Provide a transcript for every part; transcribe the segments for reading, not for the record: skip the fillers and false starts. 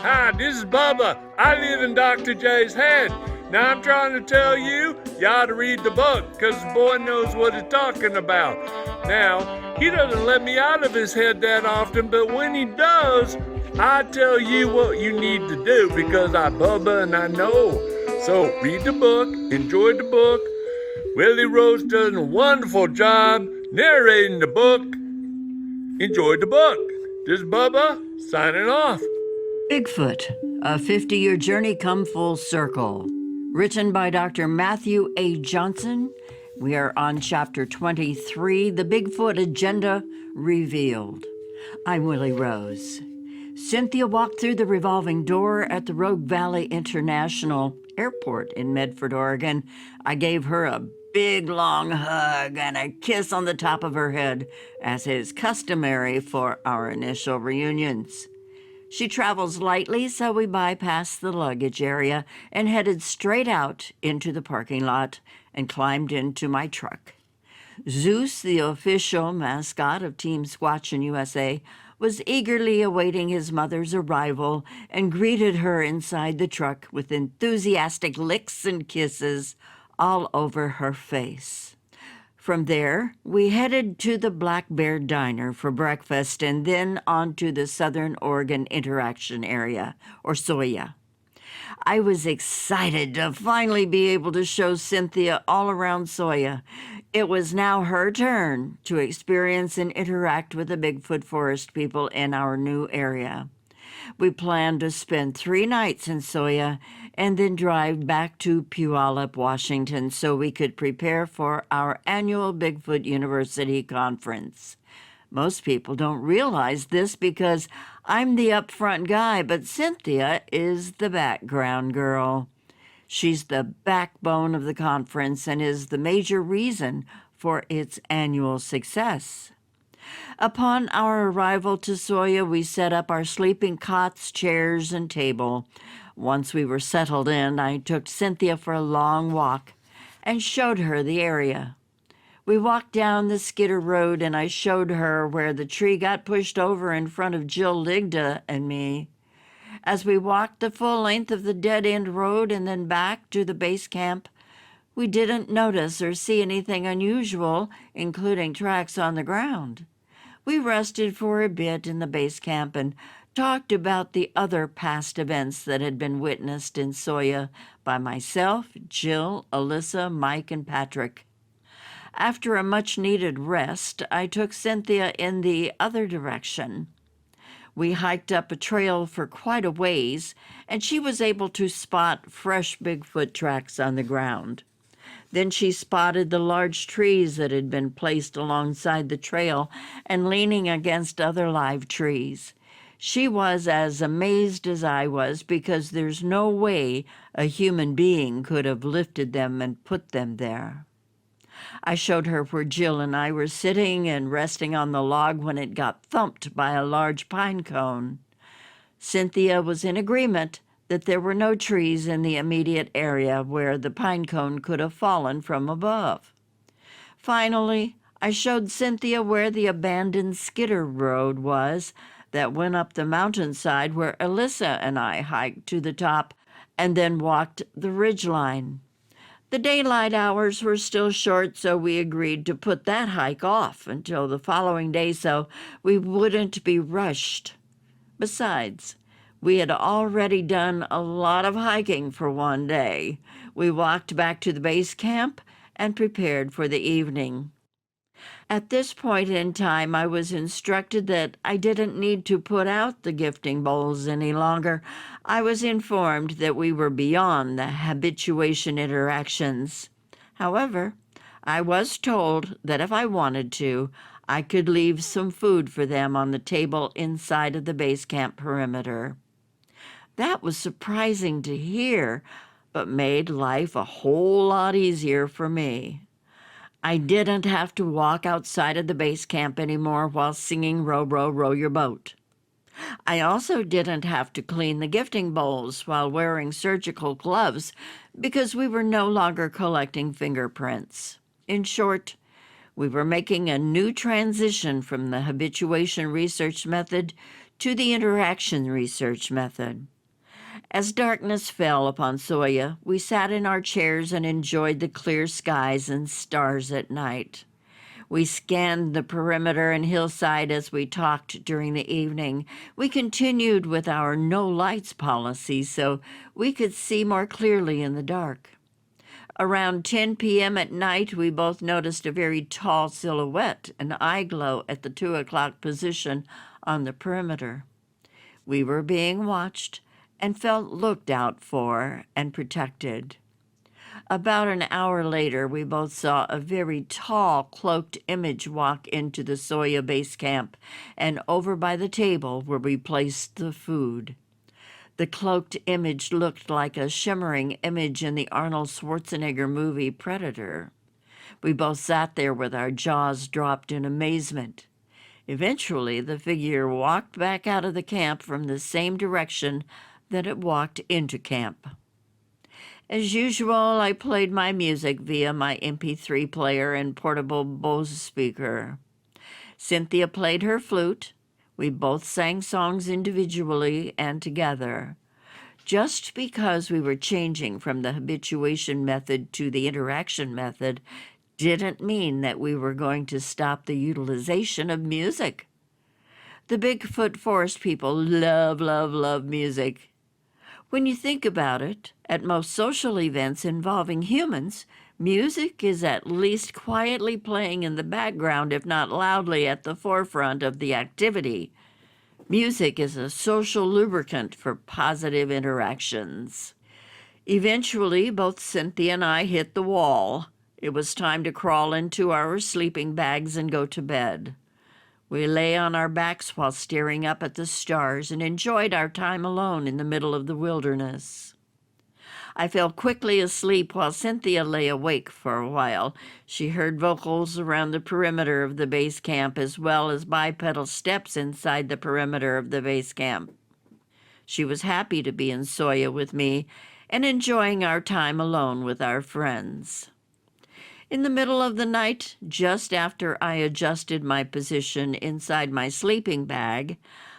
Hi, this is Bubba. I live in Dr. J's head. Now I'm trying to tell you, you ought to read the book, because the boy knows what he's talking about. Now, he doesn't let me out of his head that often, but when he does, I tell you what you need to do, because I'm Bubba and I know. So read the book, enjoy the book. Willi Rose does a wonderful job narrating the book. Enjoy the book. This is Bubba signing off. Bigfoot, a 50-year journey come full circle. Written by Dr. Matthew A. Johnson. We are on chapter 23, The Bigfoot Agenda Revealed. I'm Willi Rose. Cynthia walked through the revolving door at the Rogue Valley International Airport in Medford, Oregon. I gave her a big long hug and a kiss on the top of her head, as is customary for our initial reunions. She travels lightly, so we bypassed the luggage area and headed straight out into the parking lot and climbed into my truck. Zeus, the official mascot of Team Squatchin' USA, was eagerly awaiting his mother's arrival and greeted her inside the truck with enthusiastic licks and kisses all over her face. From there, we headed to the Black Bear Diner for breakfast and then on to the Southern Oregon Interaction Area, or SOIA. I was excited to finally be able to show Cynthia all around SOIA. It was now her turn to experience and interact with the Bigfoot forest people in our new area. We planned to spend 3 nights in SOIA and then drive back to Puyallup, Washington, so we could prepare for our annual Bigfoot University conference. Most people don't realize this because I'm the upfront guy, but Cynthia is the background girl. She's the backbone of the conference and is the major reason for its annual success. Upon our arrival to SOIA, we set up our sleeping cots, chairs, and table. Once we were settled in, I took Cynthia for a long walk and showed her the area. We walked down the Skidder Road, and I showed her where the tree got pushed over in front of Jill Ligda and me. As we walked the full length of the dead-end road and then back to the base camp, we didn't notice or see anything unusual, including tracks on the ground. We rested for a bit in the base camp and talked about the other past events that had been witnessed in SOIA by myself, Jill, Alyssa, Mike, and Patrick. After a much-needed rest, I took Cynthia in the other direction. We hiked up a trail for quite a ways, and she was able to spot fresh Bigfoot tracks on the ground. Then she spotted the large trees that had been placed alongside the trail and leaning against other live trees. She was as amazed as I was because there's no way a human being could have lifted them and put them there. I showed her where Jill and I were sitting and resting on the log when it got thumped by a large pine cone. Cynthia was in agreement that there were no trees in the immediate area where the pine cone could have fallen from above. Finally, I showed Cynthia where the abandoned Skidder Road was that went up the mountainside where Alyssa and I hiked to the top and then walked the ridgeline. The daylight hours were still short, so we agreed to put that hike off until the following day so we wouldn't be rushed. Besides, we had already done a lot of hiking for one day. We walked back to the base camp and prepared for the evening. At this point in time, I was instructed that I didn't need to put out the gifting bowls any longer. I was informed that we were beyond the habituation interactions. However, I was told that if I wanted to, I could leave some food for them on the table inside of the base camp perimeter. That was surprising to hear, but made life a whole lot easier for me. I didn't have to walk outside of the base camp anymore while singing Row, Row, Row Your Boat. I also didn't have to clean the gifting bowls while wearing surgical gloves because we were no longer collecting fingerprints. In short, we were making a new transition from the habituation research method to the interaction research method. As darkness fell upon Soya, we sat in our chairs and enjoyed the clear skies and stars at night. We scanned the perimeter and hillside as we talked during the evening. We continued with our no lights policy so we could see more clearly in the dark. Around 10 p.m. at night, we both noticed a very tall silhouette, an eye glow at the 2 o'clock position on the perimeter. We were being watched and felt looked out for and protected. About an hour later, we both saw a very tall, cloaked image walk into the Soya base camp and over by the table where we placed the food. The cloaked image looked like a shimmering image in the Arnold Schwarzenegger movie Predator. We both sat there with our jaws dropped in amazement. Eventually, the figure walked back out of the camp from the same direction that it walked into camp. As usual, I played my music via my MP3 player and portable Bose speaker. Cynthia played her flute. We both sang songs individually and together. Just because we were changing from the habituation method to the interaction method didn't mean that we were going to stop the utilization of music. The Bigfoot forest people love music. When you think about it, at most social events involving humans, music is at least quietly playing in the background, if not loudly at the forefront of the activity. Music is a social lubricant for positive interactions. Eventually, both Cynthia and I hit the wall. It was time to crawl into our sleeping bags and go to bed. We lay on our backs while staring up at the stars and enjoyed our time alone in the middle of the wilderness. I fell quickly asleep while Cynthia lay awake for a while. She heard vocals around the perimeter of the base camp as well as bipedal steps inside the perimeter of the base camp. She was happy to be in Soya with me and enjoying our time alone with our friends. In the middle of the night, just after I adjusted my position inside my sleeping bag,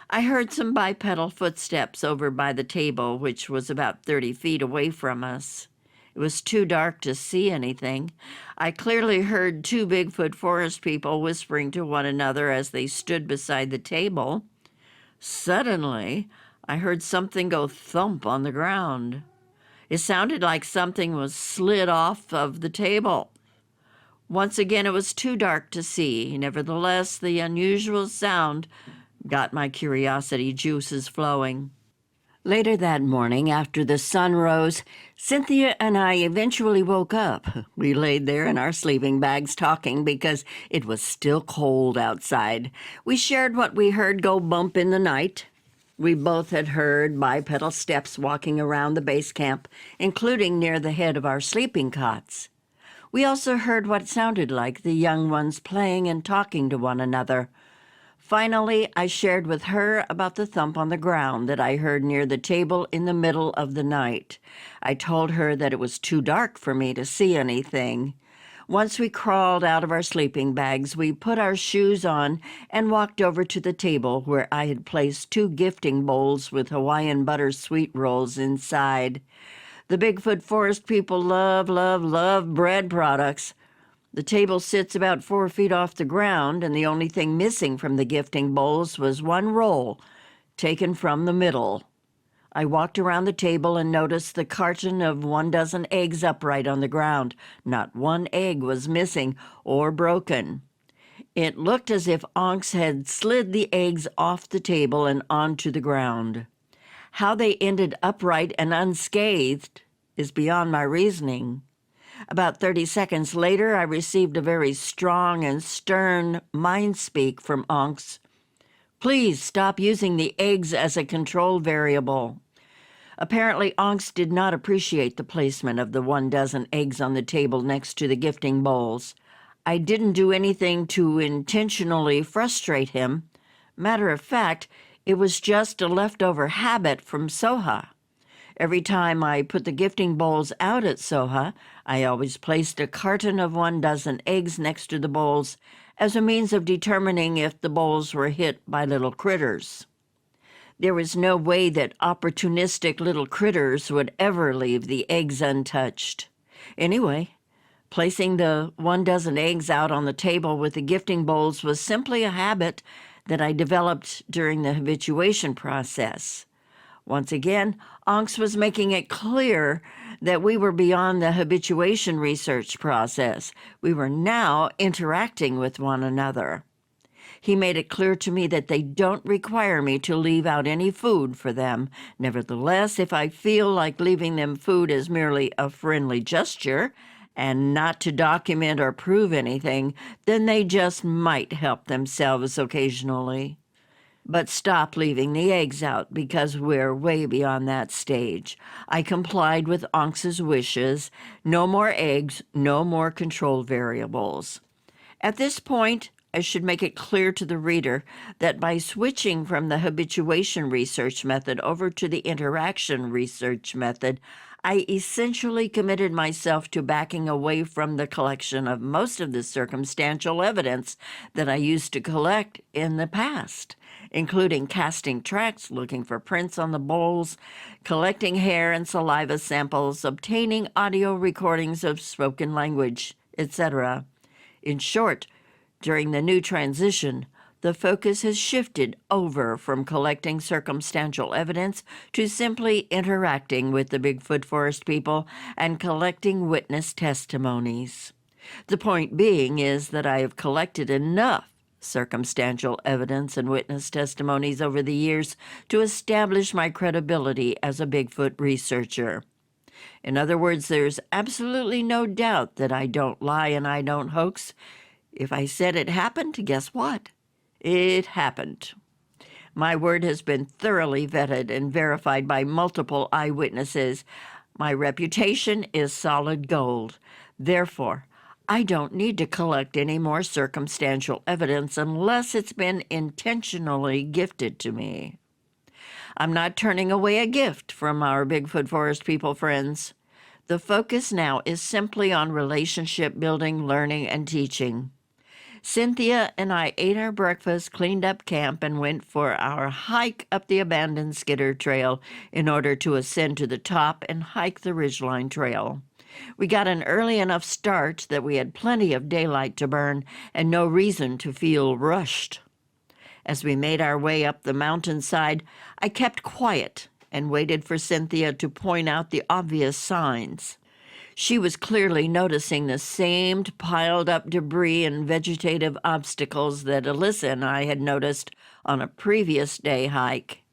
I heard some bipedal footsteps over by the table, which was about 30 feet away from us. It was too dark to see anything. I clearly heard 2 Bigfoot forest people whispering to one another as they stood beside the table. Suddenly, I heard something go thump on the ground. It sounded like something was slid off of the table. Once again, it was too dark to see. Nevertheless, the unusual sound got my curiosity juices flowing. Later that morning, after the sun rose, Cynthia and I eventually woke up. We laid there in our sleeping bags talking because it was still cold outside. We shared what we heard go bump in the night. We both had heard bipedal steps walking around the base camp, including near the head of our sleeping cots. We also heard what sounded like the young ones playing and talking to one another. Finally, I shared with her about the thump on the ground that I heard near the table in the middle of the night. I told her that it was too dark for me to see anything. Once we crawled out of our sleeping bags, we put our shoes on and walked over to the table where I had placed 2 gifting bowls with Hawaiian butter sweet rolls inside. The Bigfoot forest people love bread products. The table sits about 4 feet off the ground, and the only thing missing from the gifting bowls was 1 roll, taken from the middle. I walked around the table and noticed the carton of 1 dozen eggs upright on the ground. Not 1 egg was missing or broken. It looked as if Onks had slid the eggs off the table and onto the ground. How they ended upright and unscathed is beyond my reasoning. About 30 seconds later, I received a very strong and stern mind speak from Onks. Please stop using the eggs as a control variable. Apparently, Onks did not appreciate the placement of the 1 dozen eggs on the table next to the gifting bowls. I didn't do anything to intentionally frustrate him. Matter of fact, it was just a leftover habit from Soha. Every time I put the gifting bowls out at Soha, I always placed a carton of 1 dozen eggs next to the bowls as a means of determining if the bowls were hit by little critters. There was no way that opportunistic little critters would ever leave the eggs untouched. Anyway, placing the 12 eggs out on the table with the gifting bowls was simply a habit that I developed during the habituation process. Once again, Onks was making it clear that we were beyond the habituation research process. We were now interacting with one another. He made it clear to me that they don't require me to leave out any food for them. Nevertheless, if I feel like leaving them food as merely a friendly gesture and not to document or prove anything, then they just might help themselves occasionally. But stop leaving the eggs out because we're way beyond that stage. I complied with Onks's wishes. No more eggs, no more control variables. At this point, I should make it clear to the reader that by switching from the habituation research method over to the interaction research method, I essentially committed myself to backing away from the collection of most of the circumstantial evidence that I used to collect in the past, including casting tracks, looking for prints on the bowls, collecting hair and saliva samples, obtaining audio recordings of spoken language, etc. In short, during the new transition, the focus has shifted over from collecting circumstantial evidence to simply interacting with the Bigfoot forest people and collecting witness testimonies. The point being is that I have collected enough circumstantial evidence and witness testimonies over the years to establish my credibility as a Bigfoot researcher. In other words, there's absolutely no doubt that I don't lie and I don't hoax. If I said it happened, guess what? It happened. My word has been thoroughly vetted and verified by multiple eyewitnesses. My reputation is solid gold. Therefore, I don't need to collect any more circumstantial evidence unless it's been intentionally gifted to me. I'm not turning away a gift from our Bigfoot forest people friends. The focus now is simply on relationship building, learning, and teaching. Cynthia and I ate our breakfast, cleaned up camp, and went for our hike up the abandoned Skidder Trail in order to ascend to the top and hike the Ridgeline Trail. We got an early enough start that we had plenty of daylight to burn and no reason to feel rushed. As we made our way up the mountainside, I kept quiet and waited for Cynthia to point out the obvious signs. She was clearly noticing the same piled-up debris and vegetative obstacles that Alyssa and I had noticed on a previous day hike.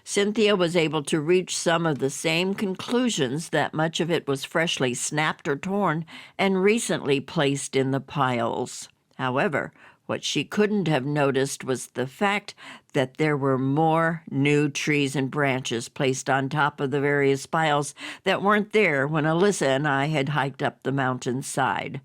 Cynthia was able to reach some of the same conclusions that much of it was freshly snapped or torn and recently placed in the piles. However, what she couldn't have noticed was the fact that there were more new trees and branches placed on top of the various piles that weren't there when Alyssa and I had hiked up the mountainside.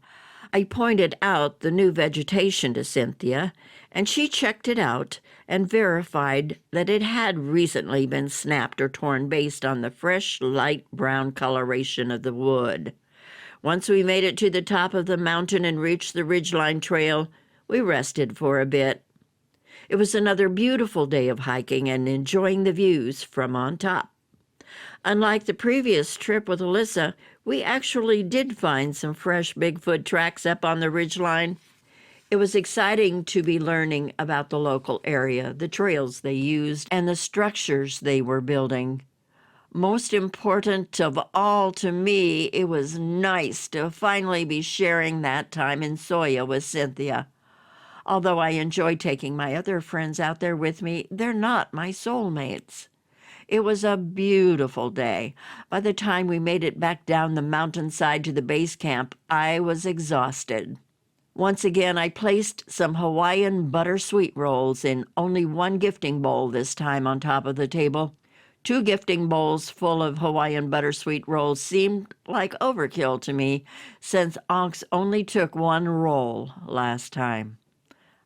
I pointed out the new vegetation to Cynthia, and she checked it out and verified that it had recently been snapped or torn based on the fresh, light brown coloration of the wood. Once we made it to the top of the mountain and reached the Ridgeline Trail, we rested for a bit. It was another beautiful day of hiking and enjoying the views from on top. Unlike the previous trip with Alyssa, we actually did find some fresh Bigfoot tracks up on the ridgeline. It was exciting to be learning about the local area, the trails they used, and the structures they were building. Most important of all to me, it was nice to finally be sharing that time in Soya with Cynthia. Although I enjoy taking my other friends out there with me, they're not my soulmates. It was a beautiful day. By the time we made it back down the mountainside to the base camp, I was exhausted. Once again, I placed some Hawaiian buttersweet rolls in only one gifting bowl this time on top of the table. 2 gifting bowls full of Hawaiian buttersweet rolls seemed like overkill to me, since Onks only took 1 roll last time.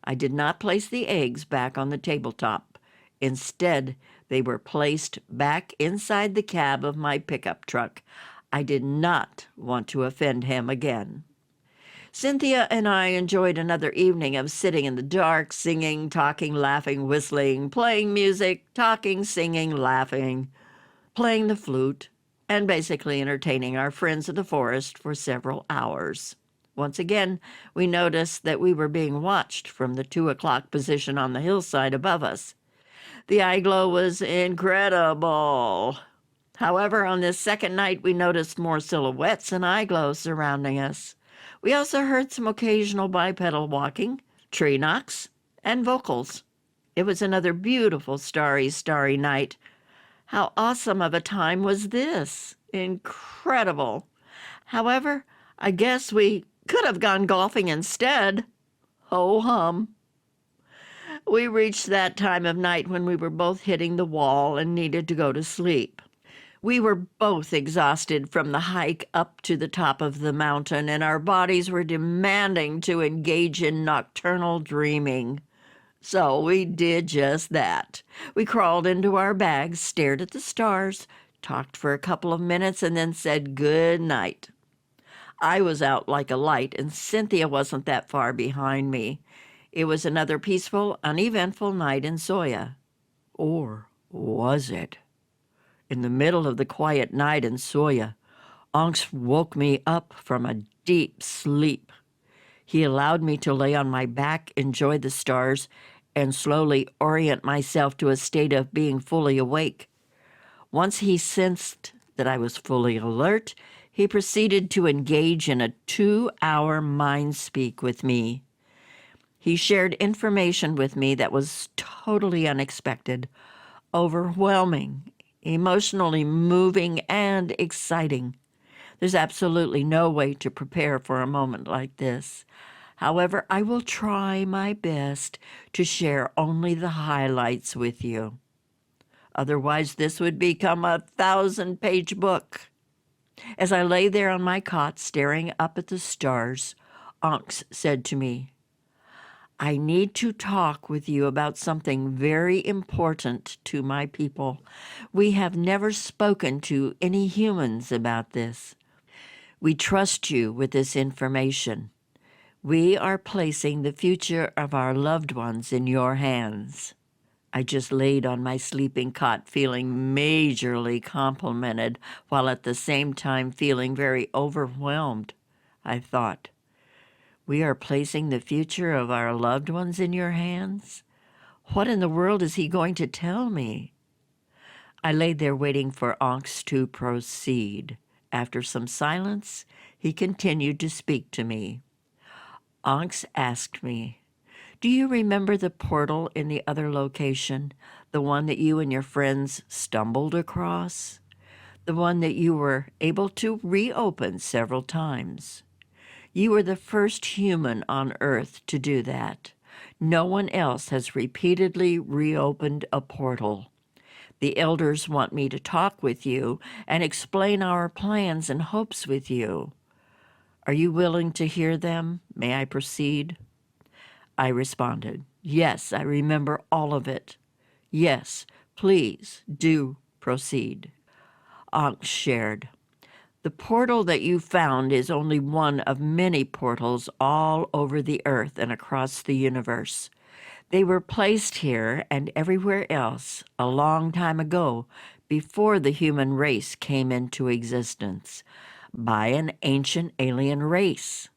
I did not place the eggs back on the tabletop. Instead, they were placed back inside the cab of my pickup truck. I did not want to offend him again. Cynthia and I enjoyed another evening of sitting in the dark, singing, talking, laughing, whistling, playing music, talking, singing, laughing, playing the flute, and basically entertaining our friends of the forest for several hours. Once again, we noticed that we were being watched from the 2 o'clock position on the hillside above us. The eye glow was incredible. However, on this second night, we noticed more silhouettes and eye glow surrounding us. We also heard some occasional bipedal walking, tree knocks, and vocals. It was another beautiful starry night. How awesome of a time was this? Incredible. However, I guess we could have gone golfing instead. Ho hum. We reached that time of night when we were both hitting the wall and needed to go to sleep. We were both exhausted from the hike up to the top of the mountain, and our bodies were demanding to engage in nocturnal dreaming. So we did just that. We crawled into our bags, stared at the stars, talked for a couple of minutes, and then said good night. I was out like a light, and Cynthia wasn't that far behind me. It was another peaceful, uneventful night in Soya. Or was it? In the middle of the quiet night in Soya, Onks woke me up from a deep sleep. He allowed me to lay on my back, enjoy the stars, and slowly orient myself to a state of being fully awake. Once he sensed that I was fully alert, he proceeded to engage in a 2-hour mind speak with me. He shared information with me that was totally unexpected, overwhelming, emotionally moving, and exciting. There's absolutely no way to prepare for a moment like this. However, I will try my best to share only the highlights with you. Otherwise, this would become a 1,000-page book. As I lay there on my cot staring up at the stars, Onks said to me, I need to talk with you about something very important to my people. We have never spoken to any humans about this. We trust you with this information. We are placing the future of our loved ones in your hands. I just laid on my sleeping cot feeling majorly complimented while at the same time feeling very overwhelmed. I thought, we are placing the future of our loved ones in your hands? What in the world is he going to tell me? I lay there waiting for Onks to proceed. After some silence, he continued to speak to me. Onks asked me, do you remember the portal in the other location, the one that you and your friends stumbled across? The one that you were able to reopen several times? You were the first human on Earth to do that. No one else has repeatedly reopened a portal. The elders want me to talk with you and explain our plans and hopes with you. Are you willing to hear them? May I proceed? I responded, yes, I remember all of it. Yes, please do proceed. Onks shared, the portal that you found is only one of many portals all over the earth and across the universe. They were placed here and everywhere else a long time ago, before the human race came into existence, by an ancient alien race.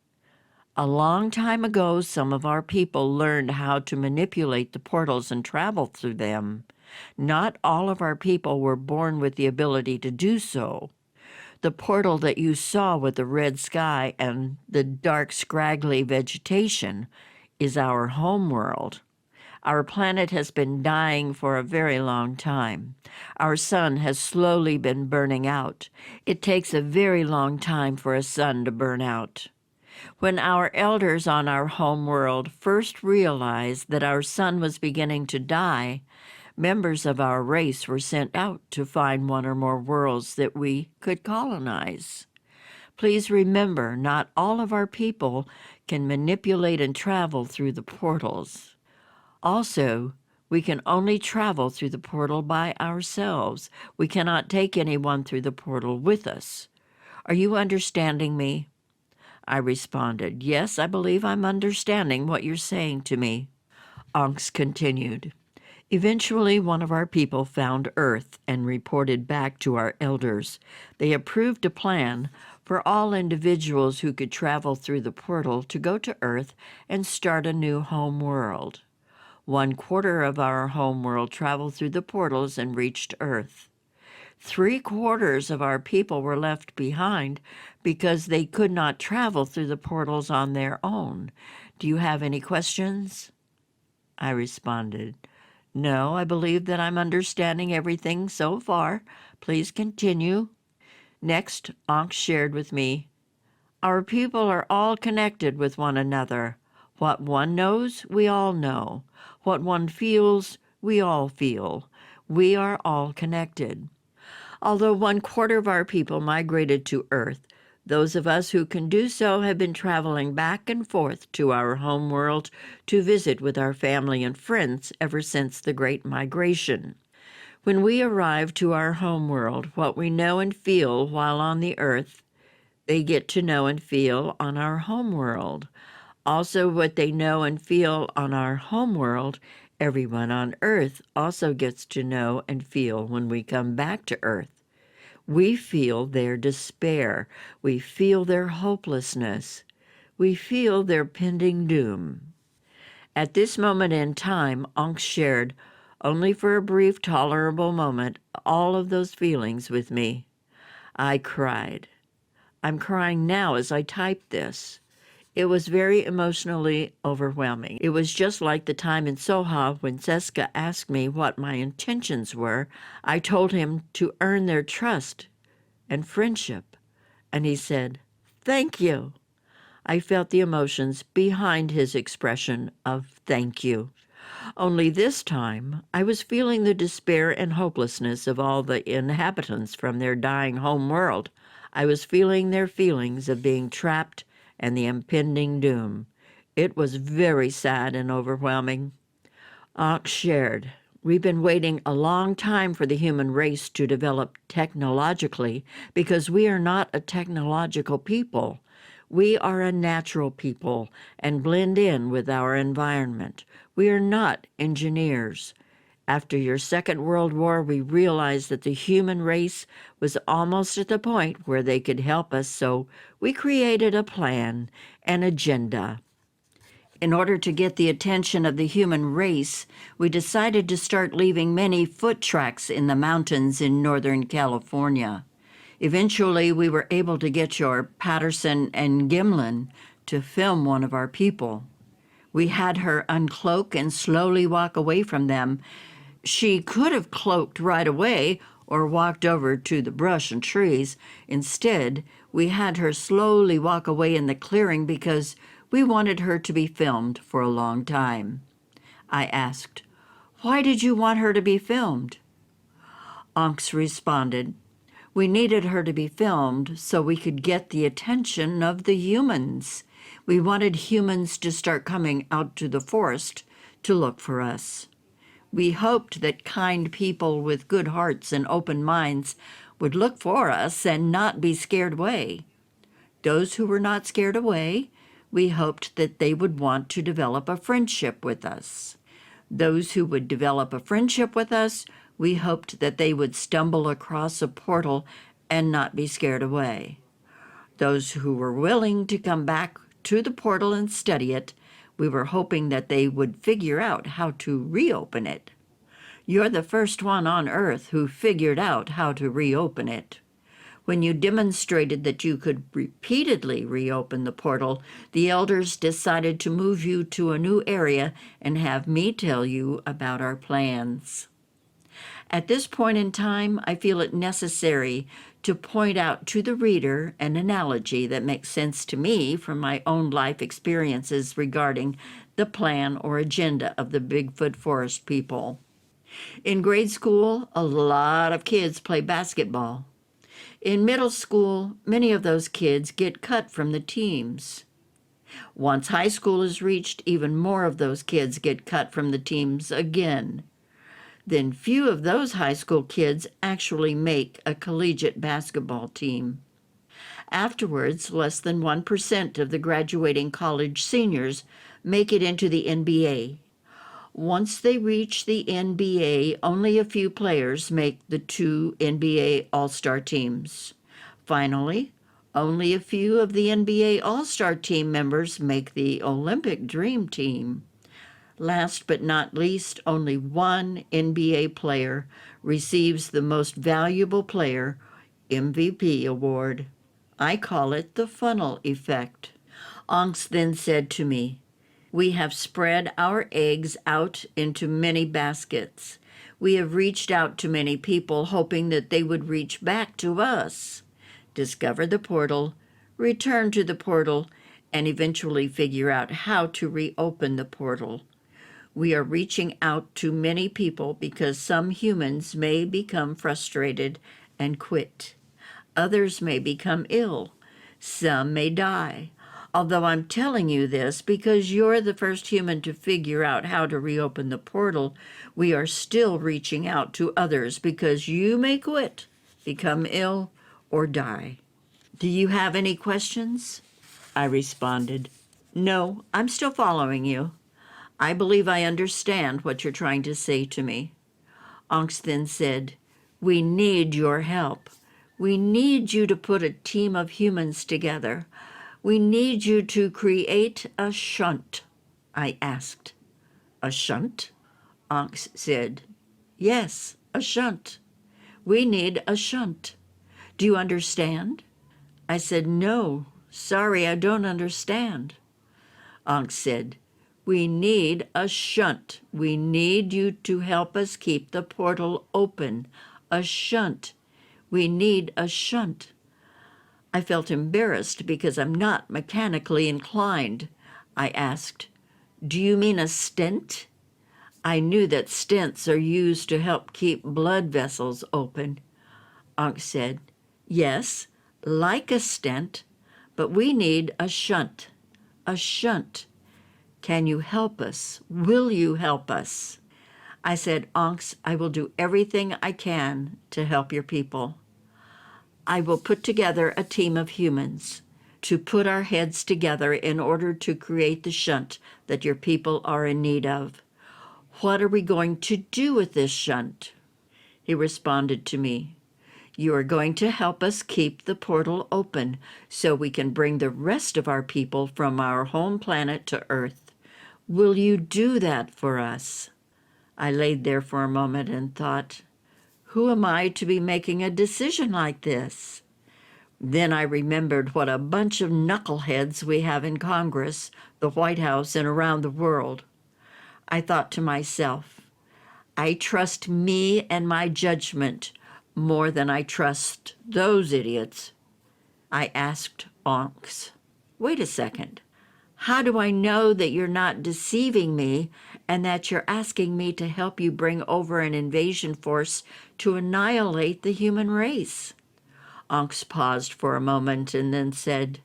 A long time ago, some of our people learned how to manipulate the portals and travel through them. Not all of our people were born with the ability to do so. The portal that you saw with the red sky and the dark, scraggly vegetation is our home world. Our planet has been dying for a very long time. Our sun has slowly been burning out. It takes a very long time for a sun to burn out. When our elders on our home world first realized that our sun was beginning to die, members of our race were sent out to find one or more worlds that we could colonize. Please remember, not all of our people can manipulate and travel through the portals. Also, we can only travel through the portal by ourselves. We cannot take anyone through the portal with us. Are you understanding me? I responded. Yes, I believe I'm understanding what you're saying to me. Ankhs continued. Eventually, one of our people found Earth and reported back to our elders. They approved a plan for all individuals who could travel through the portal to go to Earth and start a new home world. 1/4 of our home world traveled through the portals and reached Earth. 3/4 of our people were left behind because they could not travel through the portals on their own. Do you have any questions? I responded. No, I believe that I'm understanding everything so far. Please continue. Next, Ankh shared with me, our people are all connected with one another. What one knows, we all know. What one feels, we all feel. We are all connected. Although 1/4 of our people migrated to Earth, those of us who can do so have been traveling back and forth to our home world to visit with our family and friends ever since the Great Migration. When we arrive to our home world, what we know and feel while on the Earth, they get to know and feel on our home world. Also, what they know and feel on our home world, everyone on Earth also gets to know and feel when we come back to Earth. We feel their despair. We feel their hopelessness. We feel their pending doom. At this moment in time, Ankh shared, only for a brief, tolerable moment, all of those feelings with me. I cried. I'm crying now as I type this. It was very emotionally overwhelming. It was just like the time in Soha when Seska asked me what my intentions were. I told him to earn their trust and friendship, and he said, "Thank you." I felt the emotions behind his expression of thank you. Only this time, I was feeling the despair and hopelessness of all the inhabitants from their dying home world. I was feeling their feelings of being trapped and the impending doom. It was very sad and overwhelming. Ankh shared, we've been waiting a long time for the human race to develop technologically because we are not a technological people. We are a natural people and blend in with our environment. We are not engineers. After your Second World War, we realized that the human race was almost at the point where they could help us, so we created a plan, an agenda. In order to get the attention of the human race, we decided to start leaving many foot tracks in the mountains in Northern California. Eventually, we were able to get your Patterson and Gimlin to film one of our people. We had her uncloak and slowly walk away from them. She could have cloaked right away or walked over to the brush and trees. Instead, we had her slowly walk away in the clearing because we wanted her to be filmed for a long time. I asked, "Why did you want her to be filmed?" Ankhs responded, "We needed her to be filmed so we could get the attention of the humans. We wanted humans to start coming out to the forest to look for us. We hoped that kind people with good hearts and open minds would look for us and not be scared away. Those who were not scared away, we hoped that they would want to develop a friendship with us. Those who would develop a friendship with us, we hoped that they would stumble across a portal and not be scared away. Those who were willing to come back to the portal and study it, we were hoping that they would figure out how to reopen it. You're the first one on Earth who figured out how to reopen it. When you demonstrated that you could repeatedly reopen the portal, the elders decided to move you to a new area and have me tell you about our plans. At this point in time, I feel it necessary to point out to the reader an analogy that makes sense to me from my own life experiences regarding the plan or agenda of the Bigfoot Forest people. In grade school, a lot of kids play basketball. In middle school, many of those kids get cut from the teams. Once high school is reached, even more of those kids get cut from the teams again. Then few of those high school kids actually make a collegiate basketball team. Afterwards, less than 1% of the graduating college seniors make it into the NBA. Once they reach the NBA, only a few players make the 2 NBA All-Star teams. Finally, only a few of the NBA All-Star team members make the Olympic Dream Team. Last but not least, only one NBA player receives the Most Valuable Player MVP award. I call it the funnel effect. Onks then said to me, "We have spread our eggs out into many baskets. We have reached out to many people hoping that they would reach back to us, discover the portal, return to the portal, and eventually figure out how to reopen the portal. We are reaching out to many people because some humans may become frustrated and quit. Others may become ill. Some may die. Although I'm telling you this because you're the first human to figure out how to reopen the portal, we are still reaching out to others because you may quit, become ill, or die. Do you have any questions?" I responded, "No, I'm still following you. I believe I understand what you're trying to say to me." Onks then said, "We need your help. We need you to put a team of humans together. We need you to create a shunt." I asked, "A shunt?" Onks said, "Yes, a shunt. We need a shunt. Do you understand?" I said, "No, sorry, I don't understand." Onks said, "We need a shunt. We need you to help us keep the portal open. A shunt. We need a shunt." I felt embarrassed because I'm not mechanically inclined. I asked, "Do you mean a stent?" I knew that stents are used to help keep blood vessels open. Onk said, "Yes, like a stent, but we need a shunt. A shunt. Can you help us? Will you help us?" I said, "Onks, I will do everything I can to help your people. I will put together a team of humans to put our heads together in order to create the shunt that your people are in need of. What are we going to do with this shunt?" He responded to me, "You are going to help us keep the portal open so we can bring the rest of our people from our home planet to Earth. Will you do that for us?" I laid there for a moment and thought, who am I to be making a decision like this? Then I remembered what a bunch of knuckleheads we have in Congress, the White House, and around the world. I thought to myself, I trust me and my judgment more than I trust those idiots. I asked Onks, "Wait a second. How do I know that you're not deceiving me and that you're asking me to help you bring over an invasion force to annihilate the human race?" Onks paused for a moment and then said,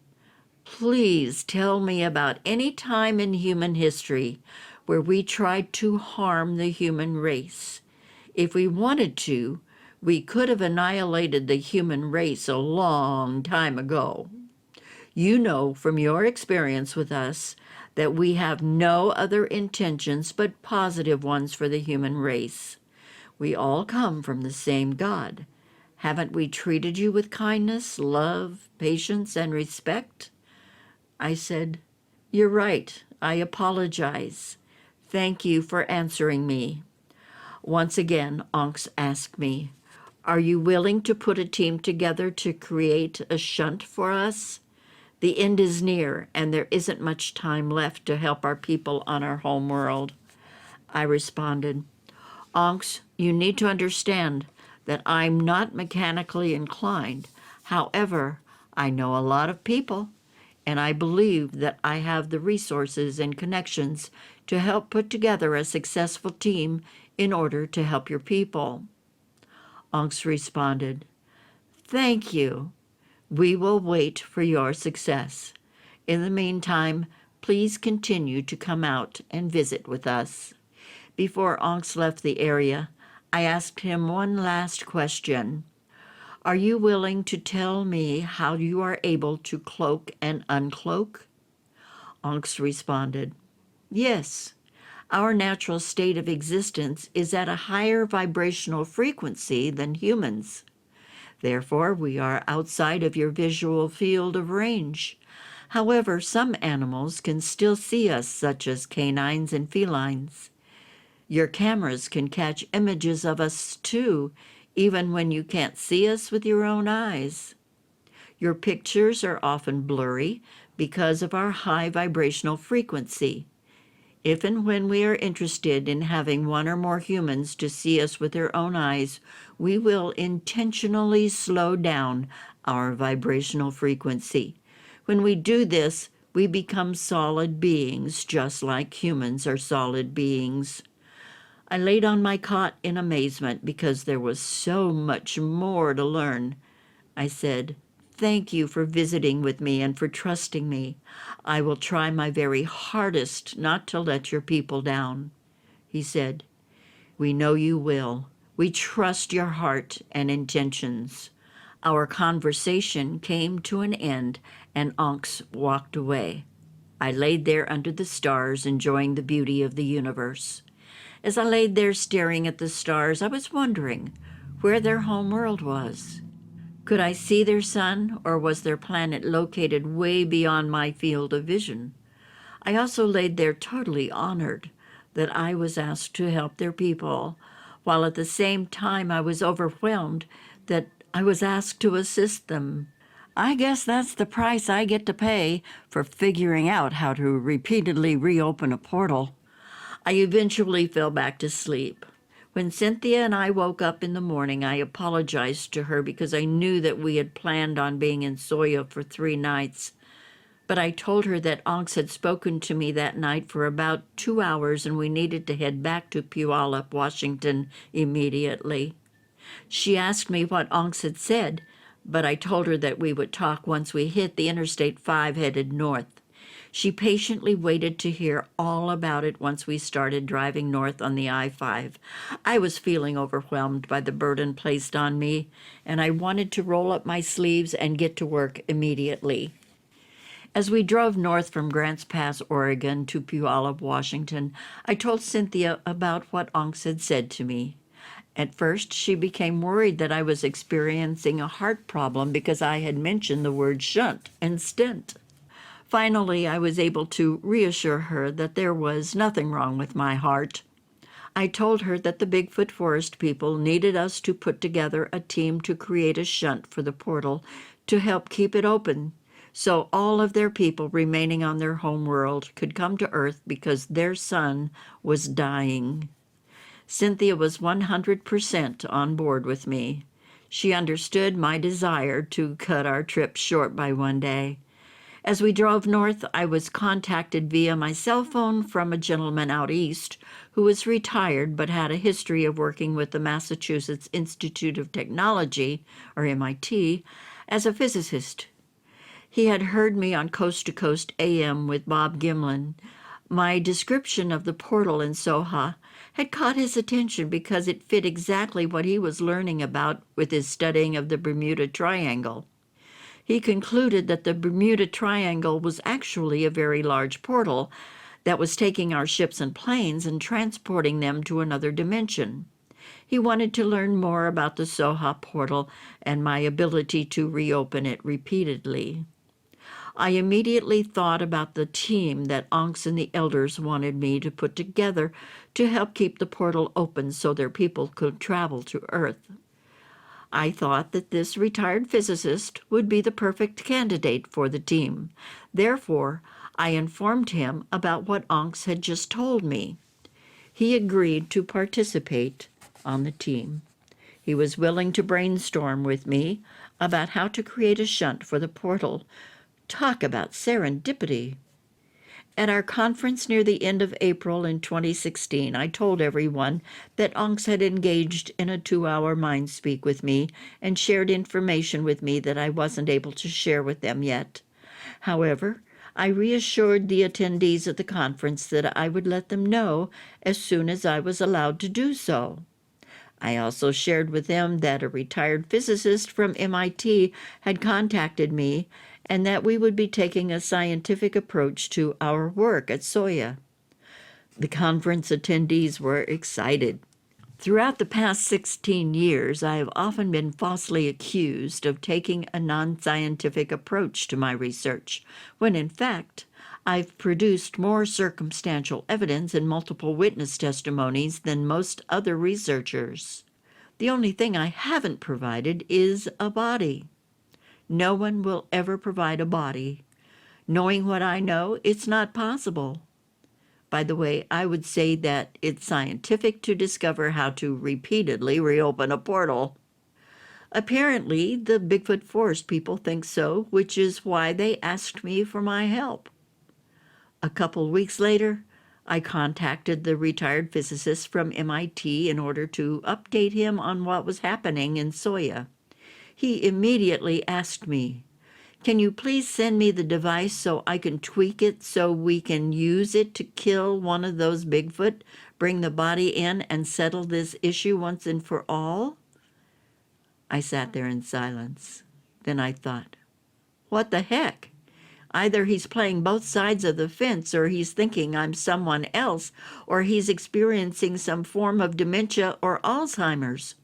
"Please tell me about any time in human history where we tried to harm the human race. If we wanted to, we could have annihilated the human race a long time ago. You know from your experience with us that we have no other intentions but positive ones for the human race. We all come from the same God. Haven't we treated you with kindness, love, patience, and respect?" I said, "You're right. I apologize. Thank you for answering me." Once again, Onks asked me, "Are you willing to put a team together to create a shunt for us? The end is near, and there isn't much time left to help our people on our home world." I responded, "Onks, you need to understand that I'm not mechanically inclined. However, I know a lot of people, and I believe that I have the resources and connections to help put together a successful team in order to help your people." Onks responded, "Thank you. We will wait for your success. In the meantime, please continue to come out and visit with us." Before Onks left the area, I asked him one last question. Are you willing to tell me how you are able to cloak and uncloak? Onks responded, Yes. Our natural state of existence is at a higher vibrational frequency than humans. Therefore, we are outside of your visual field of range. However, some animals can still see us, such as canines and felines. Your cameras can catch images of us too, even when you can't see us with your own eyes. Your pictures are often blurry because of our high vibrational frequency. If and when we are interested in having one or more humans to see us with their own eyes, we will intentionally slow down our vibrational frequency. When we do this, we become solid beings, just like humans are solid beings. I laid on my cot in amazement because there was so much more to learn. I said, Thank you for visiting with me and for trusting me. I will try my very hardest not to let your people down. He said, We know you will. We trust your heart and intentions. Our conversation came to an end, and Onks walked away. I laid there under the stars, enjoying the beauty of the universe. As I laid there staring at the stars, I was wondering where their home world was. Could I see their sun, or was their planet located way beyond my field of vision? I also laid there totally honored that I was asked to help their people, while at the same time I was overwhelmed that I was asked to assist them. I guess that's the price I get to pay for figuring out how to repeatedly reopen a portal. I eventually fell back to sleep. When Cynthia and I woke up in the morning, I apologized to her because I knew that we had planned on being in Soya for 3 nights. But I told her that Onks had spoken to me that night for about 2 hours and we needed to head back to Puyallup, Washington immediately. She asked me what Onks had said, but I told her that we would talk once we hit the Interstate 5 headed north. She patiently waited to hear all about it once we started driving north on the I-5. I was feeling overwhelmed by the burden placed on me, and I wanted to roll up my sleeves and get to work immediately. As we drove north from Grants Pass, Oregon to Puyallup, Washington, I told Cynthia about what Onks had said to me. At first, she became worried that I was experiencing a heart problem because I had mentioned the word shunt and stent. Finally, I was able to reassure her that there was nothing wrong with my heart. I told her that the Bigfoot forest people needed us to put together a team to create a shunt for the portal to help keep it open, so all of their people remaining on their home world could come to Earth because their sun was dying. Cynthia was 100% on board with me. She understood my desire to cut our trip short by 1 day. As we drove north, I was contacted via my cell phone from a gentleman out east who was retired but had a history of working with the Massachusetts Institute of Technology, or MIT, as a physicist. He had heard me on Coast to Coast AM with Bob Gimlin. My description of the portal in Soha had caught his attention because it fit exactly what he was learning about with his studying of the Bermuda Triangle. He concluded that the Bermuda Triangle was actually a very large portal that was taking our ships and planes and transporting them to another dimension. He wanted to learn more about the Soha portal and my ability to reopen it repeatedly. I immediately thought about the team that Onks and the elders wanted me to put together to help keep the portal open so their people could travel to Earth. I thought that this retired physicist would be the perfect candidate for the team. Therefore, I informed him about what Onks had just told me. He agreed to participate on the team. He was willing to brainstorm with me about how to create a shunt for the portal. Talk about serendipity. At our conference near the end of April in 2016, I told everyone that Onks had engaged in a 2-hour mind speak with me and shared information with me that I wasn't able to share with them yet. However, I reassured the attendees at the conference that I would let them know as soon as I was allowed to do so. I also shared with them that a retired physicist from MIT had contacted me and that we would be taking a scientific approach to our work at Soya. The conference attendees were excited. Throughout the past 16 years, I have often been falsely accused of taking a non-scientific approach to my research, when in fact, I've produced more circumstantial evidence and multiple witness testimonies than most other researchers. The only thing I haven't provided is a body. No one will ever provide a body. Knowing what I know, it's not possible. By the way, I would say that it's scientific to discover how to repeatedly reopen a portal. Apparently, the Bigfoot Forest people think so, which is why they asked me for my help. A couple weeks later, I contacted the retired physicist from MIT in order to update him on what was happening in Soya. He immediately asked me, "Can you please send me the device so I can tweak it so we can use it to kill one of those Bigfoot, bring the body in, and settle this issue once and for all?" I sat there in silence. Then I thought, what the heck? Either he's playing both sides of the fence, or he's thinking I'm someone else, or he's experiencing some form of dementia or Alzheimer's.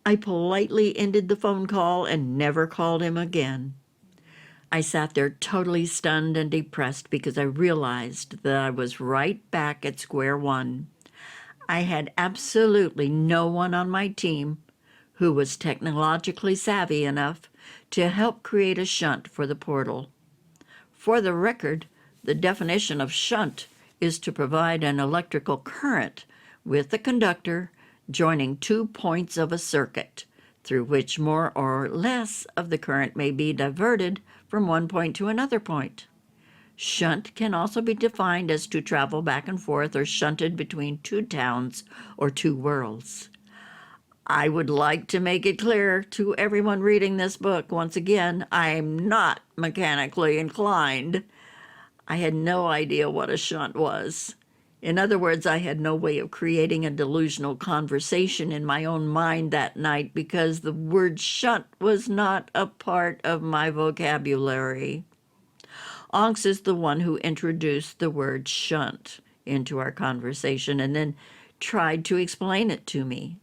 I politely ended the phone call and never called him again. I sat there totally stunned and depressed because I realized that I was right back at square one. I had absolutely no one on my team who was technologically savvy enough to help create a shunt for the portal. For the record, the definition of shunt is to provide an electrical current with the conductor joining 2 points of a circuit, through which more or less of the current may be diverted from one point to another point. Shunt can also be defined as to travel back and forth or shunted between 2 towns or 2 worlds. I would like to make it clear to everyone reading this book, once again, I'm not mechanically inclined. I had no idea what a shunt was. In other words, I had no way of creating a delusional conversation in my own mind that night because the word shunt was not a part of my vocabulary. Onks is the one who introduced the word shunt into our conversation and then tried to explain it to me.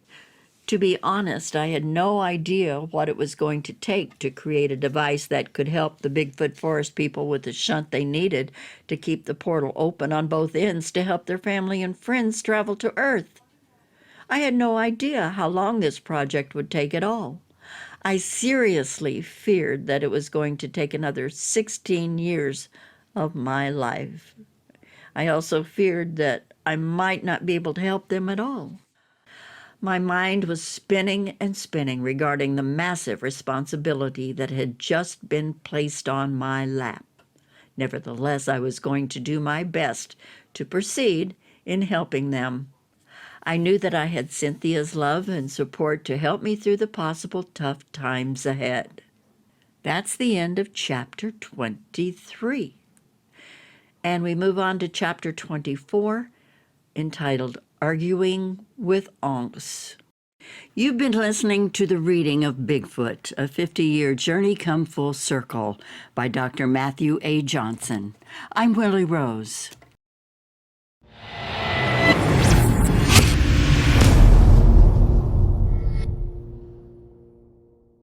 To be honest, I had no idea what it was going to take to create a device that could help the Bigfoot Forest people with the shunt they needed to keep the portal open on both ends to help their family and friends travel to Earth. I had no idea how long this project would take at all. I seriously feared that it was going to take another 16 years of my life. I also feared that I might not be able to help them at all. My mind was spinning and spinning regarding the massive responsibility that had just been placed on my lap. Nevertheless, I was going to do my best to proceed in helping them. I knew that I had Cynthia's love and support to help me through the possible tough times ahead. That's the end of chapter 23. And we move on to chapter 24, entitled Arguing with Onks. You've been listening to the reading of Bigfoot, a 50-year journey come full circle by Dr. Matthew A. Johnson. I'm Willi Rose.